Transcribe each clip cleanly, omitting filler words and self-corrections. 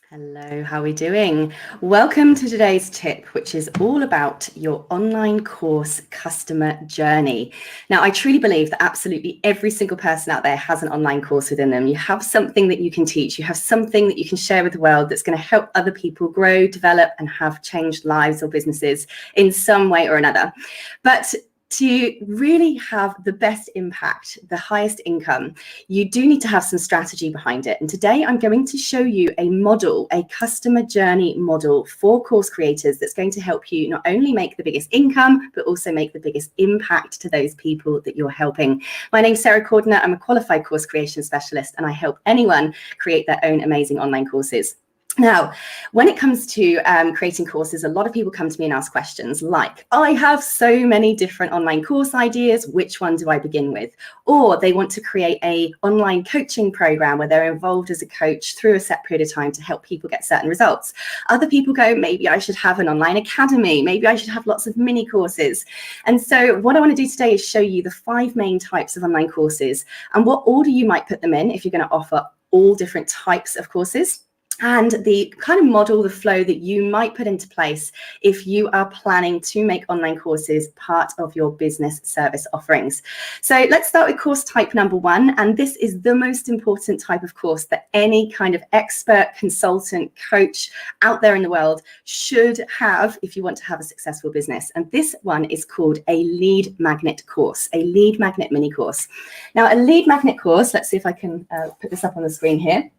Hello, how are we doing? Welcome to today's tip, which is all about your online course customer journey. Now, I truly believe that absolutely every single person out there has an online course within them. You have something that you can teach. You have something that you can share with the world that's going to help other people grow, develop, and have changed lives or businesses in some way or another. But to really have the best impact, the highest income, you do need to have some strategy behind it. And today I'm going to show you a model, a customer journey model for course creators that's going to help you not only make the biggest income, but also make the biggest impact to those people that you're helping. My name's Sarah Cordner. I'm a qualified course creation specialist, and I help anyone create their own amazing online courses. Now, when it comes to creating courses, a lot of people come to me and ask questions like, I have so many different online course ideas, which one do I begin with? Or they want to create an online coaching program where they're involved as a coach through a set period of time to help people get certain results. Other people go, maybe I should have an online academy, maybe I should have lots of mini courses. And so what I want to do today is show you the 5 main types of online courses and what order you might put them in if you're going to offer all different types of courses, and the kind of model, the flow that you might put into place if you are planning to make online courses part of your business service offerings. So let's start with course type number 1. And this is the most important type of course that any kind of expert, consultant, coach out there in the world should have if you want to have a successful business. And this one is called a lead magnet course, a lead magnet mini course. Now, a lead magnet course, let's see if I can put this up on the screen here.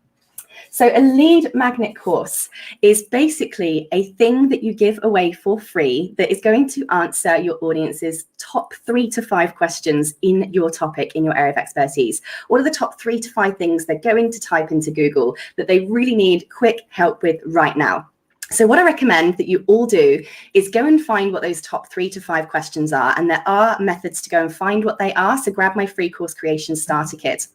So a lead magnet course is basically a thing that you give away for free that is going to answer your audience's top 3 to 5 questions in your topic, in your area of expertise. What are the top 3 to 5 things they're going to type into Google that they really need quick help with right now? So what I recommend that you all do is go and find what those top 3 to 5 questions are. And there are methods to go and find what they are. So grab my free course creation starter kit.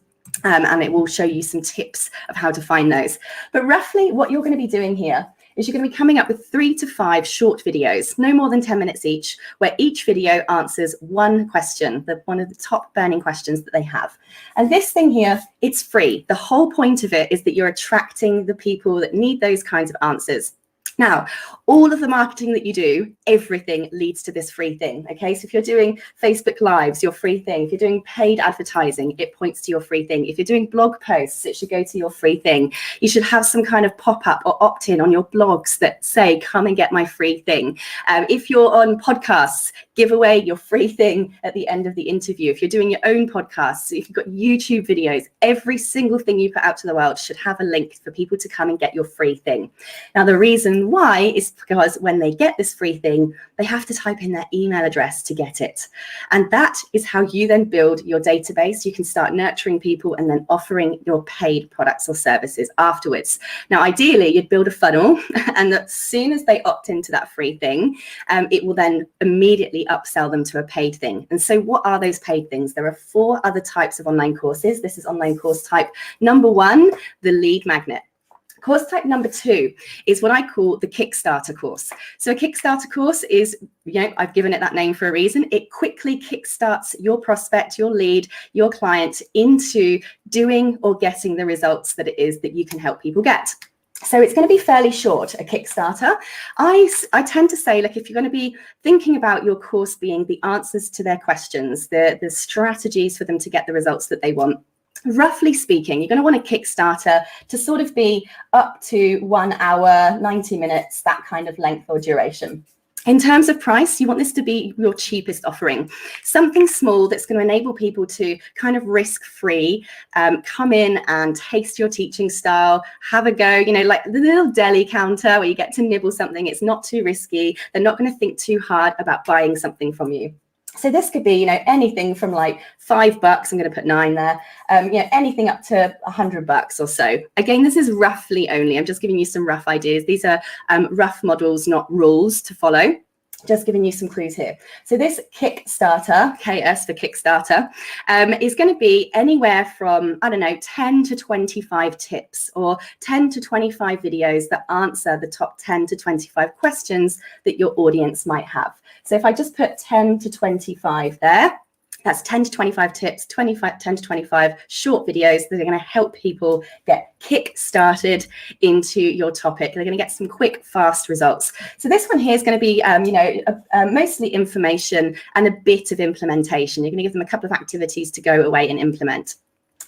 And it will show you some tips of how to find those. But roughly what you're going to be doing here is you're going to be coming up with 3 to 5 short videos, no more than 10 minutes each, where each video answers one question, one of the top burning questions that they have. And this thing here, it's free. The whole point of it is that you're attracting the people that need those kinds of answers. Now, all of the marketing that you do, everything leads to this free thing, okay? So if you're doing Facebook Lives, your free thing. If you're doing paid advertising, it points to your free thing. If you're doing blog posts, it should go to your free thing. You should have some kind of pop-up or opt-in on your blogs that say, come and get my free thing. If you're on podcasts, give away your free thing at the end of the interview. If you're doing your own podcasts, if you've got YouTube videos, every single thing you put out to the world should have a link for people to come and get your free thing. Now, the reason why is because when they get this free thing, they have to type in their email address to get it. And that is how you then build your database. You can start nurturing people and then offering your paid products or services afterwards. Now, ideally, you'd build a funnel, and as soon as they opt into that free thing, it will then immediately upsell them to a paid thing. And so what are those paid things? There are 4 other types of online courses. This is online course type number 1, the lead magnet. Course type number 2 is what I call the Kickstarter course. So a Kickstarter course is, I've given it that name for a reason. It quickly kickstarts your prospect, your lead, your client into doing or getting the results that it is that you can help people get. So it's going to be fairly short, a Kickstarter. I tend to say, like, if you're going to be thinking about your course being the answers to their questions, the strategies for them to get the results that they want, roughly speaking, you're going to want a Kickstarter to sort of be up to 1 hour, 90 minutes, that kind of length or duration. In terms of price, you want this to be your cheapest offering, something small that's going to enable people to kind of risk-free come in and taste your teaching style, have a go, like the little deli counter where you get to nibble something. It's not too risky. They're not going to think too hard about buying something from you. So this could be, anything from like $5, I'm going to put 9 there, anything up to $100 or so. Again, this is roughly only, I'm just giving you some rough ideas. These are rough models, not rules to follow. Just giving you some clues here. So this Kickstarter, KS for Kickstarter, is going to be anywhere from, 10 to 25 tips or 10 to 25 videos that answer the top 10 to 25 questions that your audience might have. So if I just put 10 to 25 there, That's 10 to 25 tips, 10 to 25 short videos that are going to help people get kick-started into your topic. They're going to get some quick, fast results. So this one here is going to be, mostly information and a bit of implementation. You're going to give them a couple of activities to go away and implement.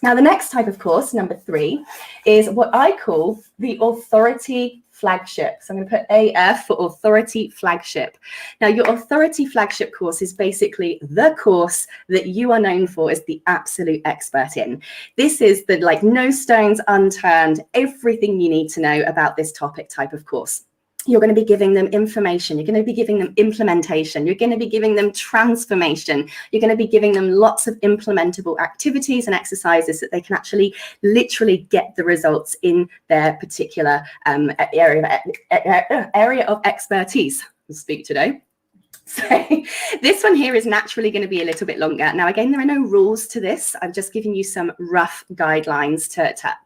Now, the next type of course, number 3, is what I call the Authority Flagship. So I'm going to put AF for Authority Flagship. Now, your Authority Flagship course is basically the course that you are known for as the absolute expert in. This is the no stones unturned, everything you need to know about this topic type of course. You're going to be giving them information. You're going to be giving them implementation. You're going to be giving them transformation. You're going to be giving them lots of implementable activities and exercises that they can actually literally get the results in their particular area of expertise. I'll speak today. So this one here is naturally going to be a little bit longer. Now, again, there are no rules to this. I'm just giving you some rough guidelines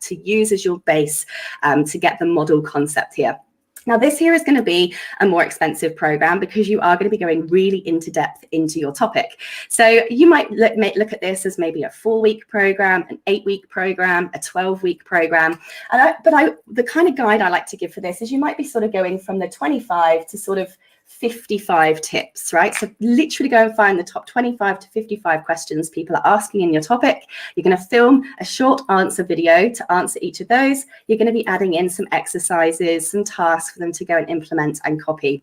to use as your base to get the model concept here. Now, this here is going to be a more expensive program because you are going to be going really into depth into your topic. So you might look at this as maybe a 4-week program, an 8-week program, a 12-week program. The kind of guide I like to give for this is you might be sort of going from the 25 to sort of 55 tips, right? So literally go and find the top 25 to 55 questions people are asking in your topic. You're going to film a short answer video to answer each of those. You're going to be adding in some exercises, some tasks for them to go and implement and copy.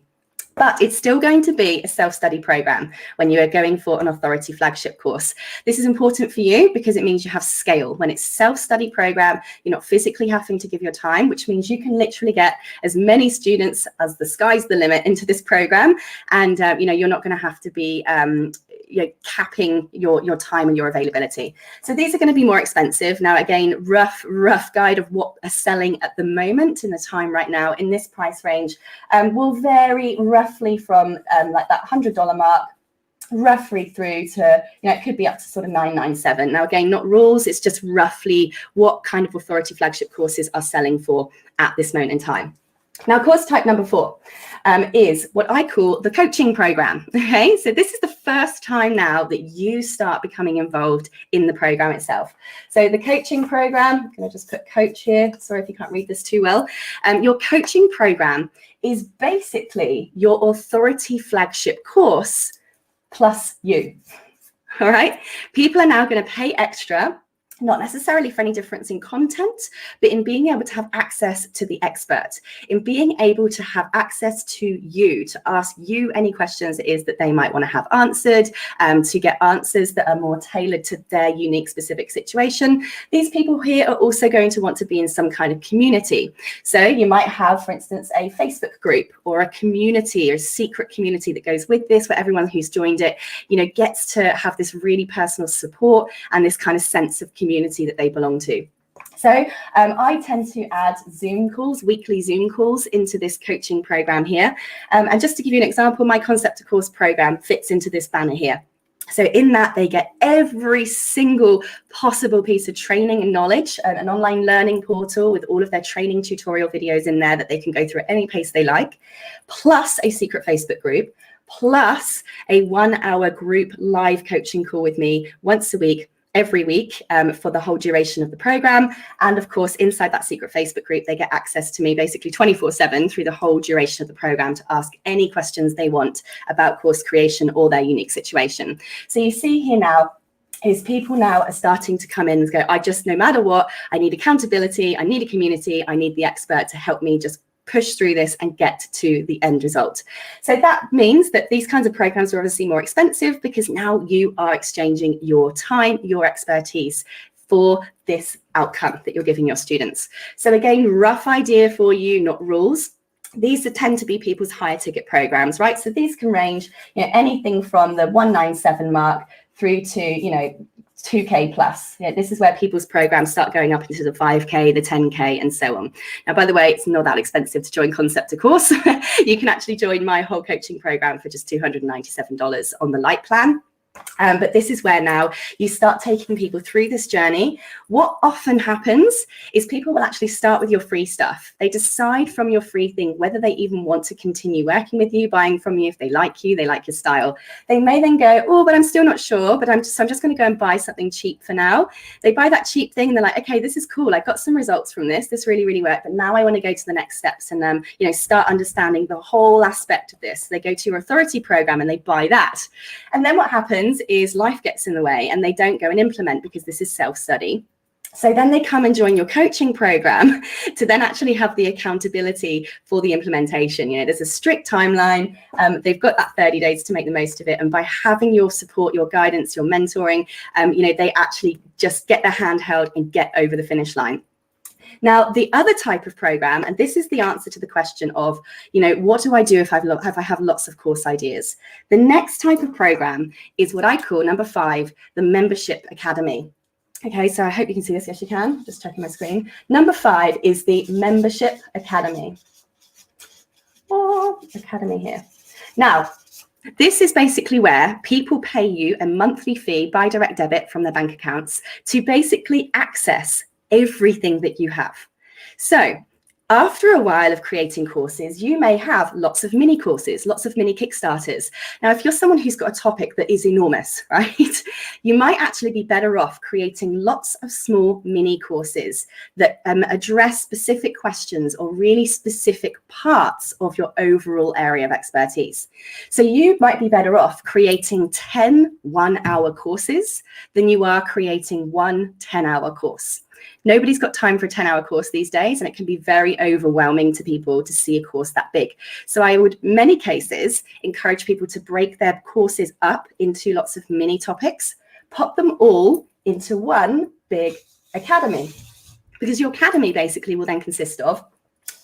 But it's still going to be a self-study program when you are going for an Authority Flagship course. This is important for you because it means you have scale. When it's a self-study program, you're not physically having to give your time, which means you can literally get as many students as the sky's the limit into this program. And, you're not going to have to be capping your time and your availability. So these are going to be more expensive. Now, again, rough guide of what are selling at the moment in the time right now in this price range will vary roughly from that $100 mark roughly through to, it could be up to sort of $997. Now, again, not rules, it's just roughly what kind of Authority Flagship courses are selling for at this moment in time. Now, course type number 4 is what I call the coaching program. Okay, so this is the first time now that you start becoming involved in the program itself. So the coaching program, I'm going to just put coach here. Sorry if you can't read this too well. Your coaching program is basically your Authority Flagship course plus you. All right, people are now going to pay extra, not necessarily for any difference in content, but in being able to have access to the expert, in being able to have access to you, to ask you any questions it is that they might want to have answered, to get answers that are more tailored to their unique specific situation. These people here are also going to want to be in some kind of community. So you might have, for instance, a Facebook group or a community or a secret community that goes with this, where everyone who's joined it, gets to have this really personal support and this kind of sense of community that they belong to. So I tend to add Zoom calls, weekly Zoom calls into this coaching program here. And just to give you an example, my Concept Course program fits into this banner here. So in that, they get every single possible piece of training and knowledge, an online learning portal with all of their training tutorial videos in there that they can go through at any pace they like, plus a secret Facebook group, plus a 1-hour group live coaching call with me once a week, every week for the whole duration of the program. And of course, inside that secret Facebook group, they get access to me basically 24/7 through the whole duration of the program to ask any questions they want about course creation or their unique situation. So you see here now is people now are starting to come in and go, no matter what, I need accountability, I need a community, I need the expert to help me just push through this and get to the end result. So that means that these kinds of programs are obviously more expensive because now you are exchanging your time, your expertise for this outcome that you're giving your students. So again, rough idea for you, not rules. These tend to be people's higher ticket programs, right? So these can range, anything from the 197 mark through to, 2K plus. This is where people's programs start going up into the 5K, the 10K, and so on. Now, by the way, it's not that expensive to join Concept Course. You can actually join my whole coaching program for just $297 on the light plan. But this is where now you start taking people through this journey. What often happens is people will actually start with your free stuff. They decide from your free thing whether they even want to continue working with you, buying from you. If they like you, they like your style. They may then go, oh, but I'm still not sure, but I'm just going to go and buy something cheap for now. They buy that cheap thing and they're like, okay, this is cool. I got some results from this. This really, really worked. But now I want to go to the next steps and start understanding the whole aspect of this. They go to your authority program and they buy that. And then what happens is life gets in the way and they don't go and implement because this is self-study. So then they come and join your coaching program to then actually have the accountability for the implementation. There's a strict timeline. They've got that 30 days to make the most of it. And by having your support, your guidance, your mentoring, they actually just get their hand held and get over the finish line. Now, the other type of program, and this is the answer to the question of, what do I do if I have lots of course ideas? The next type of program is what I call number 5, the Membership Academy. Okay, so I hope you can see this. Yes, you can. Just checking my screen. Number 5 is the Membership Academy. Academy here. Now, this is basically where people pay you a monthly fee by direct debit from their bank accounts to basically access everything that you have. So after a while of creating courses, you may have lots of mini courses, lots of mini Kickstarters. Now, if you're someone who's got a topic that is enormous, right, you might actually be better off creating lots of small mini courses that address specific questions or really specific parts of your overall area of expertise. So you might be better off creating 10 one-hour courses than you are creating one 10-hour course. Nobody's got time for a 10-hour course these days, and it can be very overwhelming to people to see a course that big. So I would, in many cases, encourage people to break their courses up into lots of mini topics, pop them all into one big academy, because your academy basically will then consist of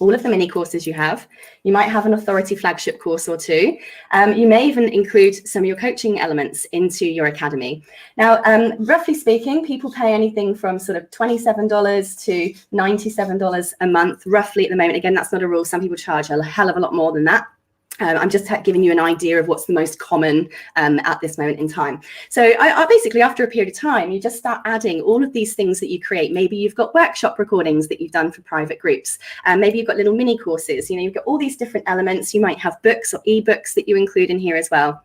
all of the mini courses you have. You might have an authority flagship course or two. You may even include some of your coaching elements into your academy. Now, roughly speaking, people pay anything from sort of $27 to $97 a month, roughly at the moment. Again, that's not a rule. Some people charge a hell of a lot more than that. I'm just giving you an idea of what's the most common at this moment in time. So I basically, after a period of time, you just start adding all of these things that you create. Maybe you've got workshop recordings that you've done for private groups. Maybe you've got little mini courses. You've got all these different elements. You might have books or ebooks that you include in here as well.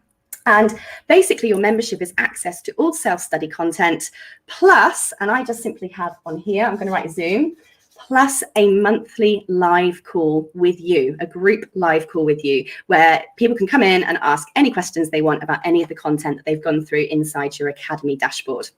And basically your membership is access to all self-study content plus, and I just simply have on here, I'm going to write Zoom, plus a monthly live call with you, a group live call with you, where people can come in and ask any questions they want about any of the content that they've gone through inside your Academy dashboard.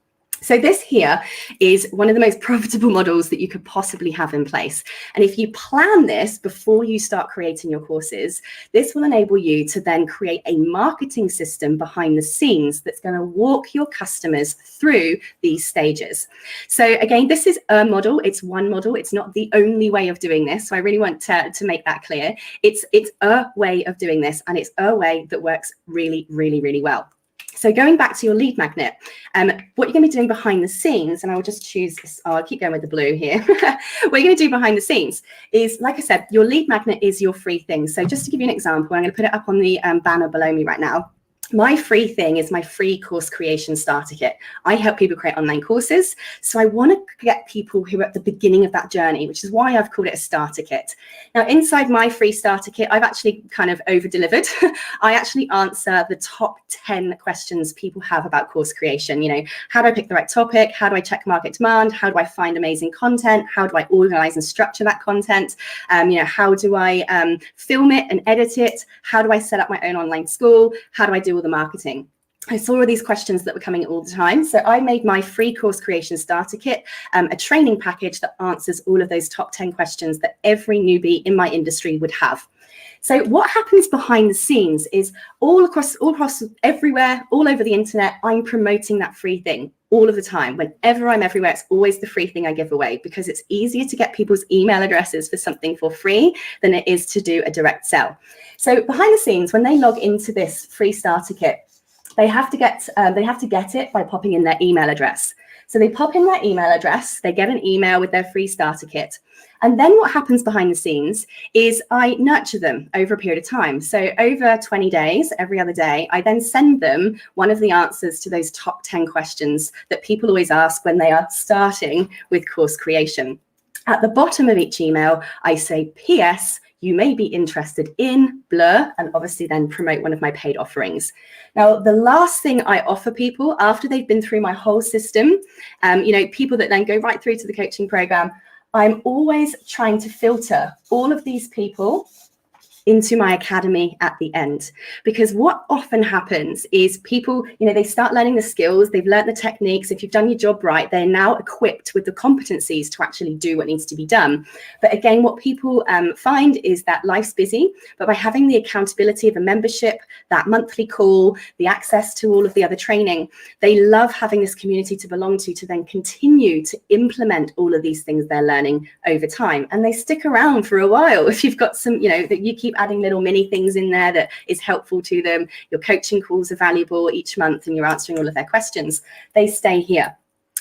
So this here is one of the most profitable models that you could possibly have in place. And if you plan this before you start creating your courses, this will enable you to then create a marketing system behind the scenes that's going to walk your customers through these stages. So again, this is a model. It's one model. It's not the only way of doing this. So I really want to make that clear. It's a way of doing this, and it's a way that works really, really, really well. So going back to your lead magnet, what you're going to be doing behind the scenes, and I will just choose this, I'll keep going with the blue here. What you're going to do behind the scenes is, like I said, your lead magnet is your free thing. So just to give you an example, I'm going to put it up on the banner below me right now. My free thing is my free course creation starter kit. I help people create online courses. So I want to get people who are at the beginning of that journey, which is why I've called it a starter kit. Now, inside my free starter kit, I've actually kind of over-delivered. I actually answer the top 10 questions people have about course creation. How do I pick the right topic? How do I check market demand? How do I find amazing content? How do I organize and structure that content? How do I film it and edit it? How do I set up my own online school? How do I do all the marketing? I saw all these questions that were coming all the time. So I made my free course creation starter kit, a training package that answers all of those top 10 questions that every newbie in my industry would have. So what happens behind the scenes is all across everywhere, all over the internet, I'm promoting that free thing all of the time. Whenever I'm everywhere, it's always the free thing I give away, because it's easier to get people's email addresses for something for free than it is to do a direct sell. So behind the scenes, when they log into this free starter kit, they have to get it by popping in their email address. So they pop in their email address, they get an email with their free starter kit. And then what happens behind the scenes is I nurture them over a period of time. So over 20 days, every other day, I then send them one of the answers to those top 10 questions that people always ask when they are starting with course creation. At the bottom of each email, I say, P.S. you may be interested in blur, and obviously then promote one of my paid offerings. Now, the last thing I offer people after they've been through my whole system, people that then go right through to the coaching program, I'm always trying to filter all of these people into my academy at the end, because what often happens is people, they start learning the skills, they've learned the techniques. If you've done your job right, they're now equipped with the competencies to actually do what needs to be done. But again, what people find is that life's busy, but by having the accountability of a membership, that monthly call, the access to all of the other training, they love having this community to belong to then continue to implement all of these things they're learning over time. And they stick around for a while. If you've got some, that you keep adding little mini things in there that is helpful to them, your coaching calls are valuable each month and you're answering all of their questions, they stay here.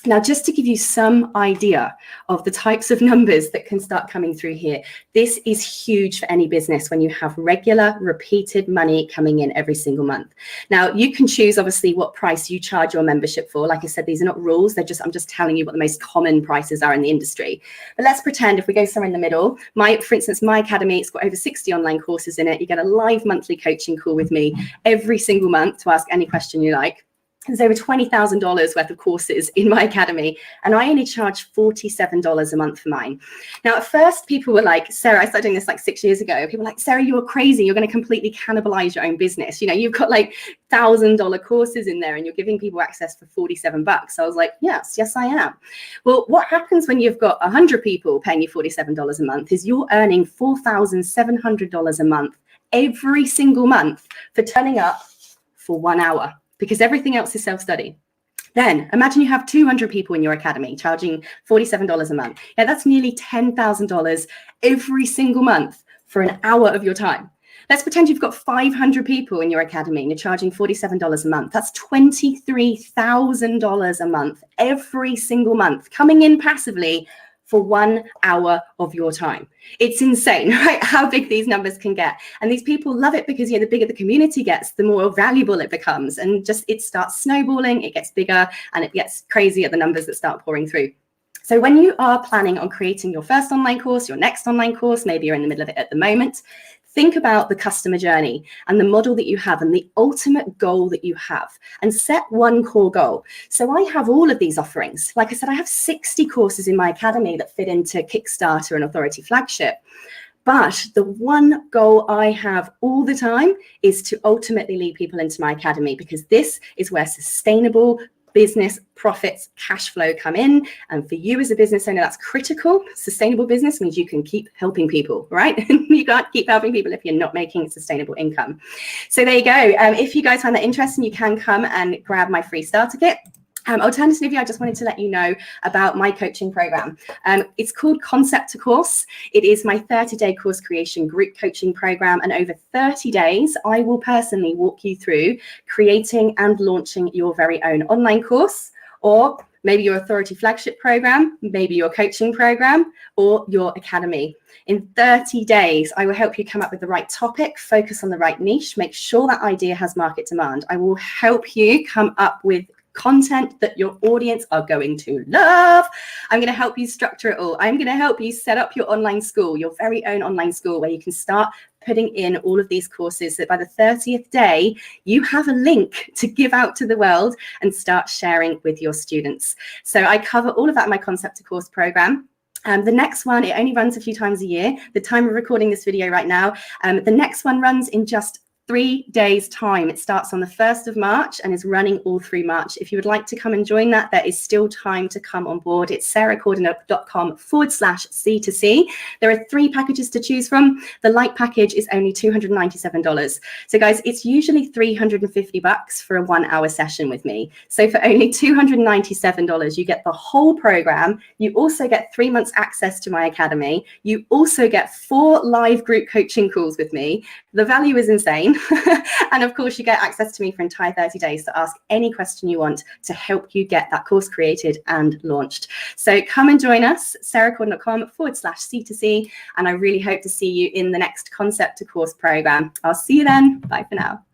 Now, just to give you some idea of the types of numbers that can start coming through here, this is huge for any business when you have regular, repeated money coming in every single month. Now, you can choose, obviously, what price you charge your membership for. Like I said, these are not rules. I'm just telling you what the most common prices are in the industry. But let's pretend if we go somewhere in the middle, for instance, my academy, it's got over 60 online courses in it. You get a live monthly coaching call with me every single month to ask any question you like. There's over $20,000 worth of courses in my academy, and I only charge $47 a month for mine. Now, at first, people were like, Sarah, I started doing this like 6 years ago. People were like, Sarah, you're crazy. You're going to completely cannibalize your own business. You've got like $1,000 courses in there and you're giving people access for $47. I was like, yes, I am. Well, what happens when you've got 100 people paying you $47 a month is you're earning $4,700 a month every single month for turning up for 1 hour, because everything else is self-study. Then imagine you have 200 people in your academy charging $47 a month. Yeah, that's nearly $10,000 every single month for an hour of your time. Let's pretend you've got 500 people in your academy and you're charging $47 a month. That's $23,000 a month every single month coming in passively for 1 hour of your time. It's insane, right? How big these numbers can get. And these people love it because, the bigger the community gets, the more valuable it becomes. And it starts snowballing, it gets bigger, and it gets crazy at the numbers that start pouring through. So when you are planning on creating your first online course, your next online course, maybe you're in the middle of it at the moment, think about the customer journey and the model that you have and the ultimate goal that you have, and set one core goal. So I have all of these offerings. Like I said, I have 60 courses in my academy that fit into Kickstarter and Authority Flagship. But the one goal I have all the time is to ultimately lead people into my academy, because this is where sustainable business profits, cash flow come in. And for you as a business owner, that's critical. Sustainable business means you can keep helping people, right? You can't keep helping people if you're not making sustainable income. So there you go. If you guys find that interesting, you can come and grab my free starter kit. Alternatively, I just wanted to let you know about my coaching program. It's called Concept to Course. It is my 30-day course creation group coaching program. And over 30 days, I will personally walk you through creating and launching your very own online course, or maybe your Authority Flagship program, maybe your coaching program, or your academy. In 30 days, I will help you come up with the right topic, focus on the right niche, make sure that idea has market demand. I will help you come up with content that your audience are going to love. I'm going to help you structure it all. I'm going to help you set up your online school, your very own online school, where you can start putting in all of these courses so that by the 30th day, you have a link to give out to the world and start sharing with your students. So I cover all of that in my Concept to Course program. The next one, it only runs a few times a year. The time of recording this video right now, the next one runs in just 3 days time. It starts on the 1st of March and is running all through March. If you would like to come and join that, there is still time to come on board. It's sarahcordiner.com/C2C. There are 3 packages to choose from. The light package is only $297. So guys, it's usually $350 for a 1 hour session with me. So for only $297, you get the whole program. You also get 3 months access to my academy. You also get 4 live group coaching calls with me. The value is insane. And of course, you get access to me for entire 30 days to ask any question you want to help you get that course created and launched. So come and join us, sarahcorden.com/C2C. And I really hope to see you in the next Concept to Course program. I'll see you then. Bye for now.